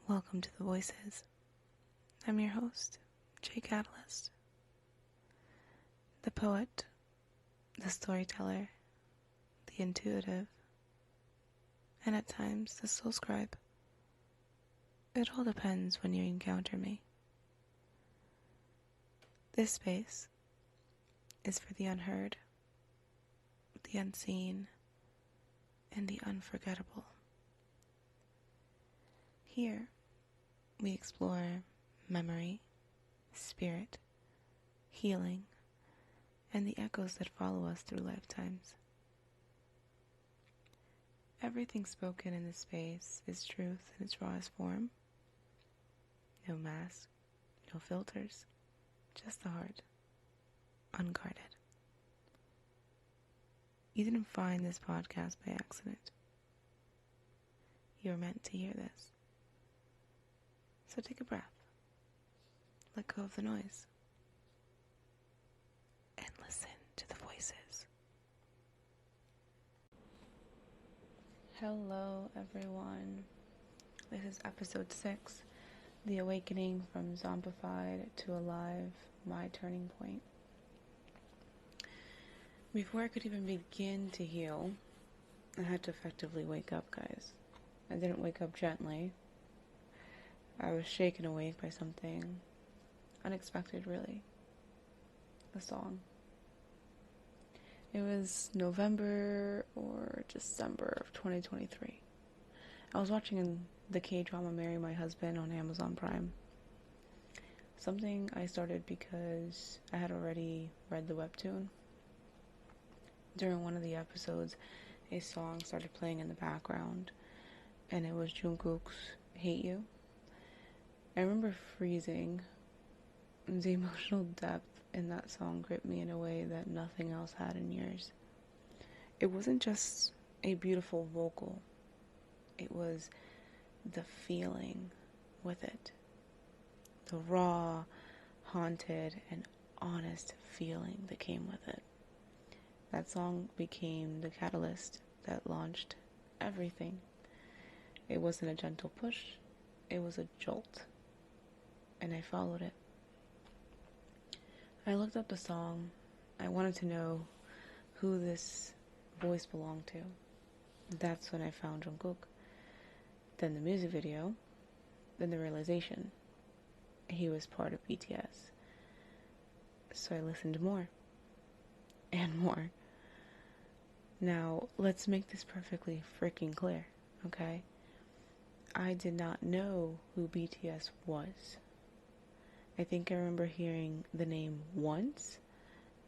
Welcome to The Voices. I'm your host, J Catalyst. The poet, the storyteller, the intuitive, and at times the soul scribe. It all depends when you encounter me. This space is for the unheard, the unseen, and the unforgettable. Here, we explore memory, spirit, healing, and the echoes that follow us through lifetimes. Everything spoken in this space is truth in its rawest form. No mask, no filters, just the heart, unguarded. You didn't find this podcast by accident. You were meant to hear this. So take a breath, let go of the noise, and listen to the voices. Hello everyone, this is episode 6, The Awakening from Zombified to Alive, My Turning Point. Before I could even begin to heal, I had to effectively wake up, guys. I didn't wake up gently. I was shaken awake by something unexpected, really. A song. It was November or December of 2023. I was watching the K-drama Marry My Husband on Amazon Prime. Something I started because I had already read the webtoon. During one of the episodes, a song started playing in the background, and it was Jungkook's Hate You. I remember freezing. The emotional depth in that song gripped me in a way that nothing else had in years. It wasn't just a beautiful vocal. It was the feeling with it. The raw, haunted, and honest feeling that came with it. That song became the catalyst that launched everything. It wasn't a gentle push. It was a jolt. And I followed it. I looked up the song. I wanted to know who this voice belonged to. That's when I found Jungkook. Then the music video. Then the realization. He was part of BTS. So I listened more. And more. Now, let's make this perfectly freaking clear, okay? I did not know who BTS was. I think I remember hearing the name once,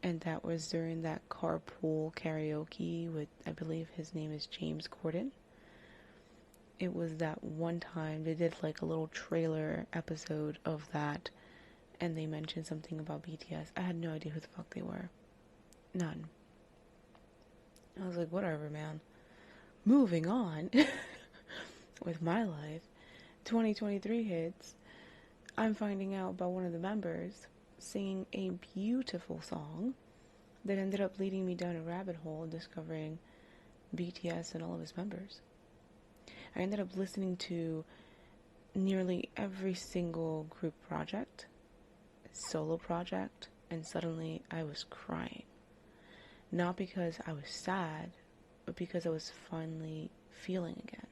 and that was during that carpool karaoke with, I believe his name is James Corden. It was that one time they did like a little trailer episode of that, and they mentioned something about BTS. I had no idea who the fuck they were. None. I was like, whatever, man. Moving on with my life. 2023 hits. I'm finding out about one of the members singing a beautiful song that ended up leading me down a rabbit hole discovering BTS and all of his members. I ended up listening to nearly every single group project, solo project, and suddenly I was crying. Not because I was sad, but because I was finally feeling again.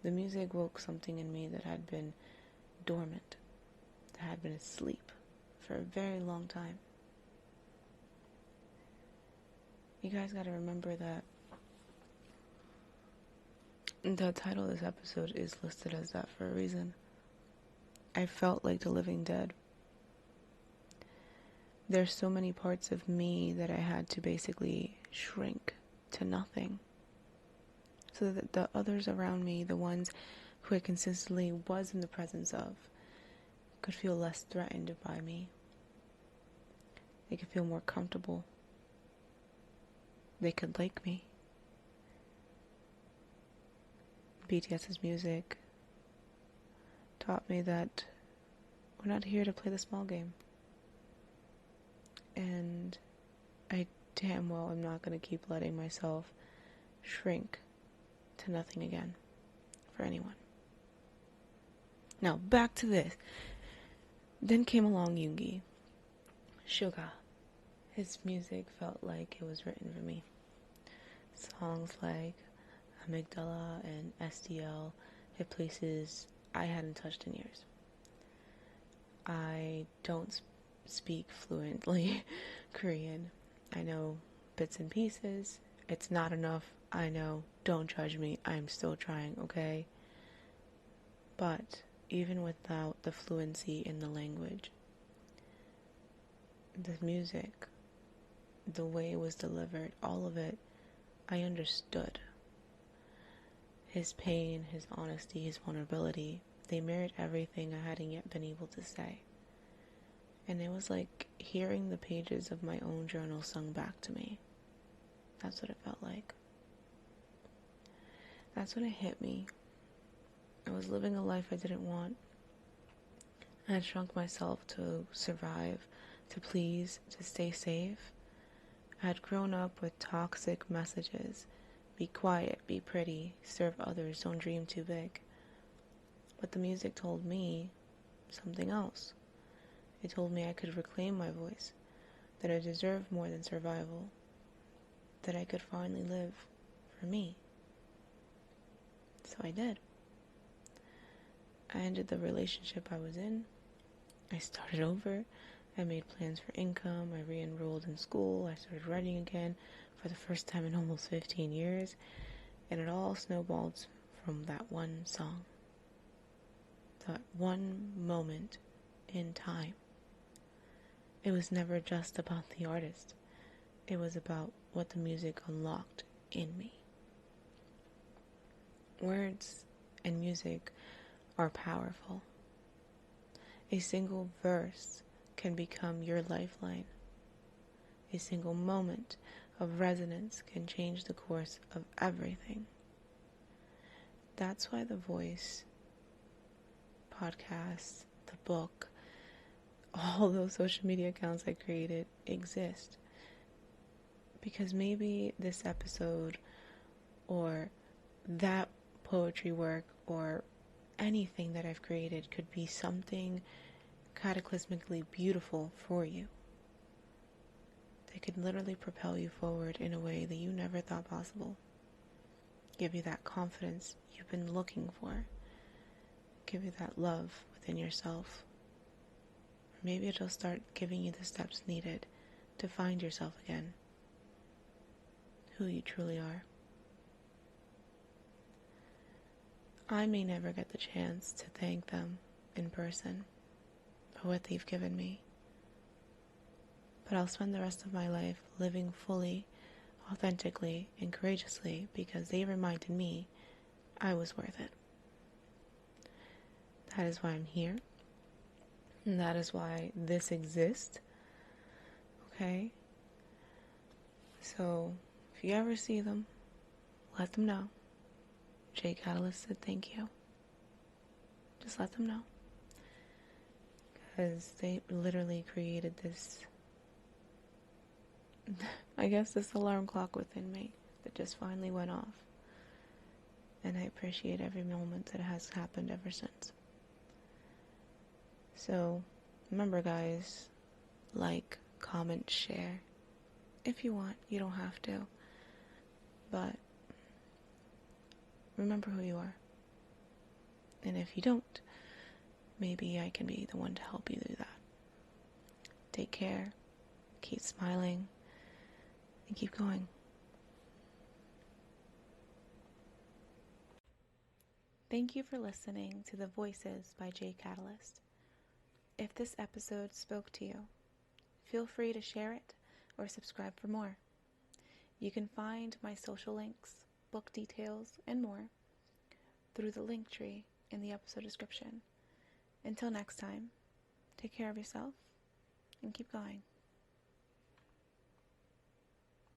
The music woke something in me that had been dormant, that had been asleep for a very long time. You guys gotta remember that the title of this episode is listed as that for a reason. I felt like the living dead. There's so many parts of me that I had to basically shrink to nothing, so that the others around me, the ones who I consistently was in the presence of, could feel less threatened by me. They could feel more comfortable. They could like me. BTS's music taught me that we're not here to play the small game. And I damn well am not going to keep letting myself shrink to nothing again for anyone. Now, back to this. Then came along Yoongi. SUGA. His music felt like it was written for me. Songs like Amygdala and SDL hit places I hadn't touched in years. I don't speak fluently Korean. I know bits and pieces. It's not enough. I know. Don't judge me. I'm still trying, okay? But even without the fluency in the language, the music, the way it was delivered, all of it, I understood. His pain, his honesty, his vulnerability, they mirrored everything I hadn't yet been able to say. And it was like hearing the pages of my own journal sung back to me. That's what it felt like. That's when it hit me. I was living a life I didn't want. I had shrunk myself to survive, to please, to stay safe. I had grown up with toxic messages. Be quiet, be pretty, serve others, don't dream too big. But the music told me something else. It told me I could reclaim my voice, that I deserved more than survival, that I could finally live for me. So I did. I ended the relationship I was in. I started over. I made plans for income. I re-enrolled in school. I started writing again for the first time in almost 15 years. And it all snowballed from that one song. That one moment in time. It was never just about the artist. It was about what the music unlocked in me. Words and music are powerful. A single verse can become your lifeline. A single moment of resonance can change the course of everything. That's why The Voice, podcasts, the book, all those social media accounts I created exist. Because maybe this episode or that poetry work or anything that I've created could be something cataclysmically beautiful for you. They could literally propel you forward in a way that you never thought possible. Give you that confidence you've been looking for. Give you that love within yourself. Or maybe it'll start giving you the steps needed to find yourself again. Who you truly are. I may never get the chance to thank them in person for what they've given me, but I'll spend the rest of my life living fully, authentically, and courageously because they reminded me I was worth it. That is why I'm here, and that is why this exists, okay? So, if you ever see them, let them know. J Catalyst said thank you. Just let them know. Because they literally created this, I guess this alarm clock within me that just finally went off. And I appreciate every moment that has happened ever since. So, remember guys, like, comment, share. If you want, you don't have to. But remember who you are. And if you don't, maybe I can be the one to help you do that. Take care, keep smiling, and keep going. Thank you for listening to The Voices by J Catalyst. If this episode spoke to you, feel free to share it or subscribe for more. You can find my social links, book details, and more through the link tree in the episode description. Until next time, take care of yourself and keep going.